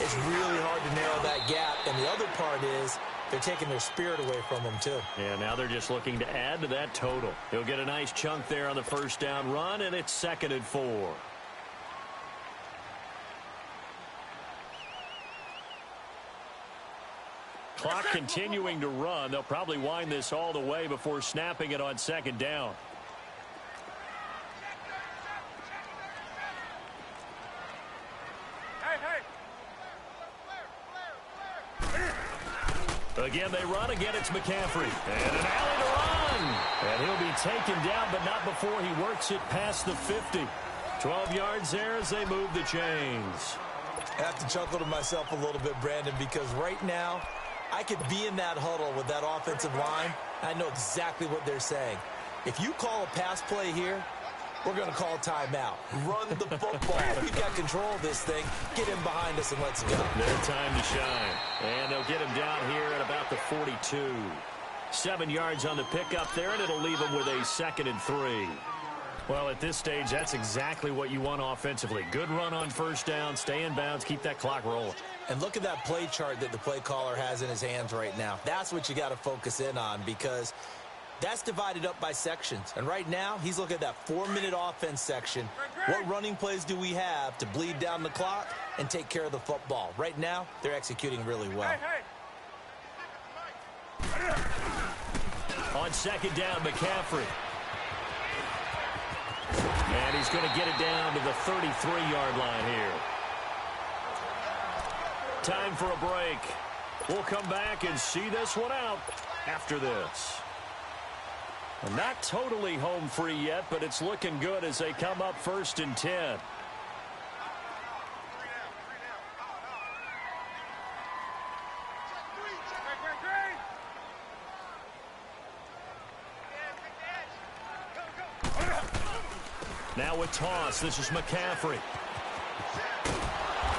B: it's really hard to narrow that gap. And the other part is they're taking their spirit away from them, too.
A: Yeah, now they're just looking to add to that total. He'll get a nice chunk there on the first down run, and it's 2nd and 4. Clock continuing to run. They'll probably wind this all the way before snapping it on 2nd down. Again, they run. Again, it's McCaffrey. And an alley to run. And he'll be taken down, but not before he works it past the 50. 12 yards there as they move the chains.
B: I have to chuckle to myself a little bit, Brandon, because right now, I could be in that huddle with that offensive line. I know exactly what they're saying. If you call a pass play here, we're going to call timeout. Run the football. We've got control of this thing. Get him behind us and let's go.
A: Their time to shine. And they'll get him down here at about the 42. 7 yards on the pickup there, and it'll leave him with a 2nd and 3. Well, at this stage, that's exactly what you want offensively. Good run on first down, stay in bounds, keep that clock rolling.
B: And look at that play chart that the play caller has in his hands right now. That's what you got to focus in on, because that's divided up by sections. And right now, he's looking at that 4-minute offense section. What running plays do we have to bleed down the clock and take care of the football? Right now, they're executing really well.
A: On 2nd down, McCaffrey. And he's going to get it down to the 33-yard line here. Time for a break. We'll come back and see this one out after this. Not totally home free yet, but it's looking good as they come up 1st and 10. Now with toss, this is McCaffrey.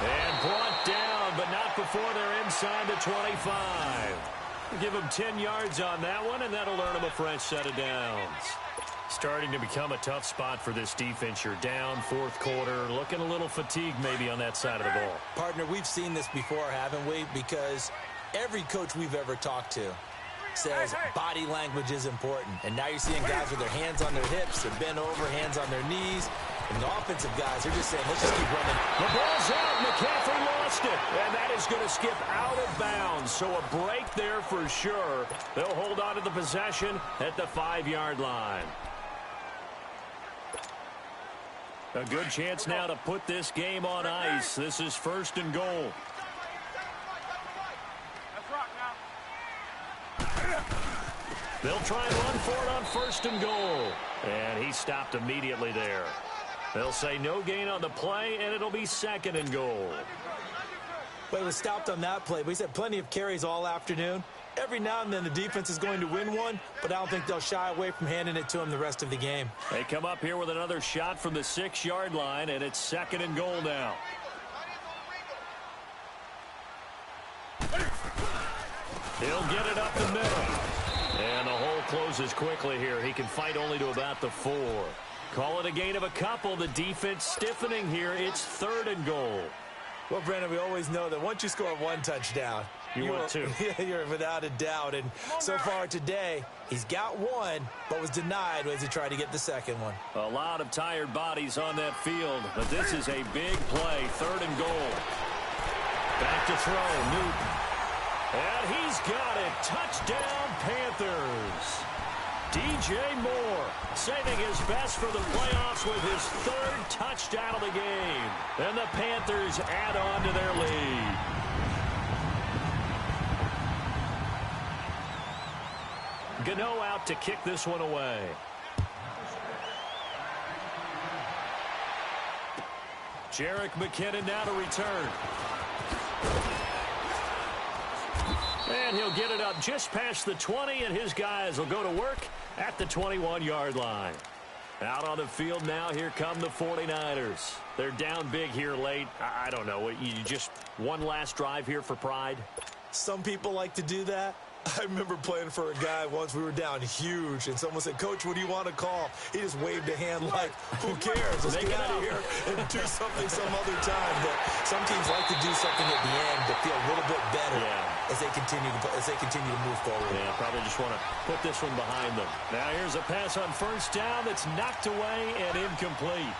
A: And brought down, but not before they're inside the 25. Give him 10 yards on that one, and that'll earn him a fresh set of downs. Starting to become a tough spot for this defense. You're down 4th quarter, looking a little fatigued maybe on that side of the ball.
B: Partner, we've seen this before, haven't we? Because every coach we've ever talked to says body language is important. And now you're seeing guys with their hands on their hips, they're bent over, hands on their knees. And the offensive guys are just saying, let's just keep running.
A: The ball's out. McCaffrey lost it. And that is going to skip out of bounds. So a break there for sure. They'll hold on to the possession at the 5-yard line. A good chance now to put this game on ice. This is 1st and goal. They'll try and run for it on 1st and goal. And he stopped immediately there. They'll say no gain on the play, and it'll be 2nd and goal.
B: Well, it was stopped on that play, but he's had plenty of carries all afternoon. Every now and then the defense is going to win one, but I don't think they'll shy away from handing it to him the rest of the game.
A: They come up here with another shot from the 6-yard line, and it's 2nd and goal now. He'll get it up the middle. And the hole closes quickly here. He can fight only to about the 4. Call it a gain of a couple. The defense stiffening here. It's 3rd and goal.
B: Well, Brandon, we always know that once you score 1 touchdown,
A: you're 2.
B: You're without a doubt. And so far today, he's got 1, but was denied as he tried to get the 2nd one.
A: A lot of tired bodies on that field, but this is a big play. 3rd and goal. Back to throw. Newton. And he's got it. Touchdown, Panthers. DJ Moore saving his best for the playoffs with his 3rd touchdown of the game. And the Panthers add on to their lead. Gano out to kick this one away. Jerick McKinnon now to return. And he'll get it up just past the 20, and his guys will go to work at the 21-yard line. Out on the field now, here come the 49ers. They're down big here late. I don't know. You just one last drive here for pride?
B: Some people like to do that. I remember playing for a guy once. We were down huge, and someone said, "Coach, what do you want to call?" He just waved a hand like, "Who cares? Let's get out of here and do something some other time." But some teams like to do something at the end to feel a little bit better as they continue to move forward.
A: Yeah, probably just want to put this one behind them. Now here's a pass on 1st down that's knocked away and incomplete.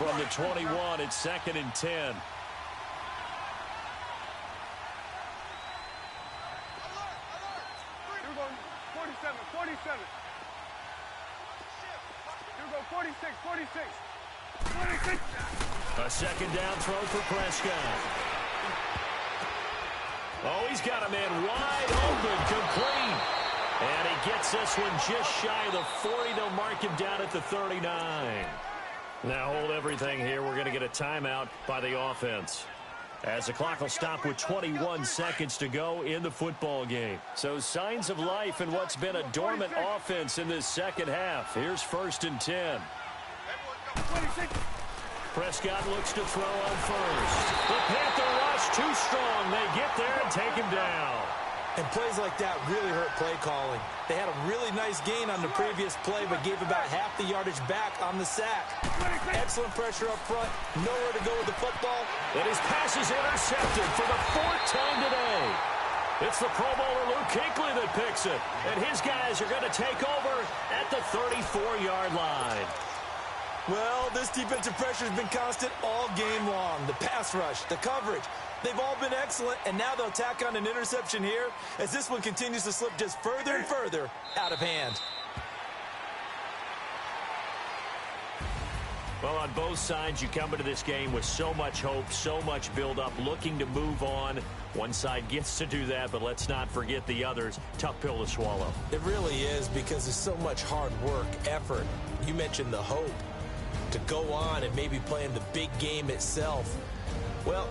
A: From the 21, it's 2nd and 10.
C: Alert, 47, 47. Here we go, 46, 46. 46.
A: A 2nd down throw for Prescott. Oh, he's got a man wide open, complete. And he gets this one just shy of the 40. They'll mark him down at the 39. Now hold everything here. We're going to get a timeout by the offense, as the clock will stop with 21 seconds to go in the football game. So signs of life in what's been a dormant offense in this 2nd half. Here's 1st and 10. Prescott looks to throw on 1st. The Panther rush too strong. They get there and take him down.
B: And plays like that really hurt play calling. They had a really nice gain on the previous play, but gave about half the yardage back on the sack. Excellent pressure up front. Nowhere to go with the football.
A: And his pass is intercepted for the 4th time today. It's the Pro Bowler Luke Kuechly that picks it. And his guys are going to take over at the 34-yard line.
B: Well, this defensive pressure has been constant all game long. The pass rush, the coverage, they've all been excellent, and now they'll tack on an interception here as this one continues to slip just further and further out of hand.
A: Well, on both sides, you come into this game with so much hope, so much build-up, looking to move on. One side gets to do that, but let's not forget the others. Tough pill to swallow.
B: It really is, because there's so much hard work, effort. You mentioned the hope to go on and maybe play in the big game itself. Well,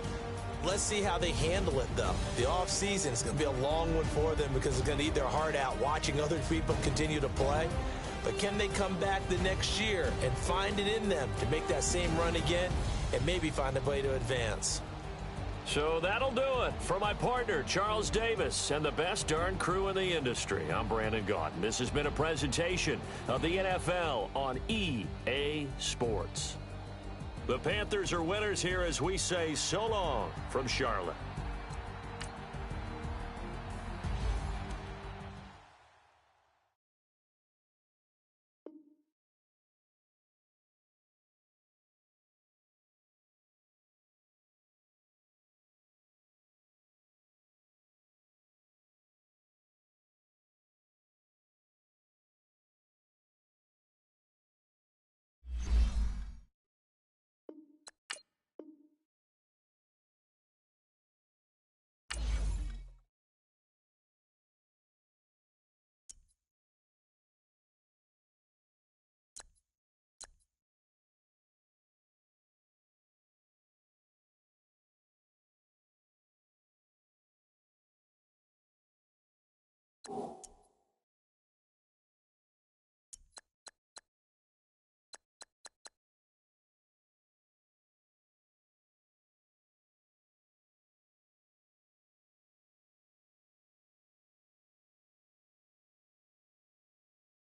B: let's see how they handle it, though. The offseason is going to be a long one for them because it's going to eat their heart out watching other people continue to play. But can they come back the next year and find it in them to make that same run again and maybe find a way to advance?
A: So that'll do it. For my partner, Charles Davis, and the best darn crew in the industry, I'm Brandon Gaudin. This has been a presentation of the NFL on EA Sports. The Panthers are winners here as we say so long from Charlotte.
D: you.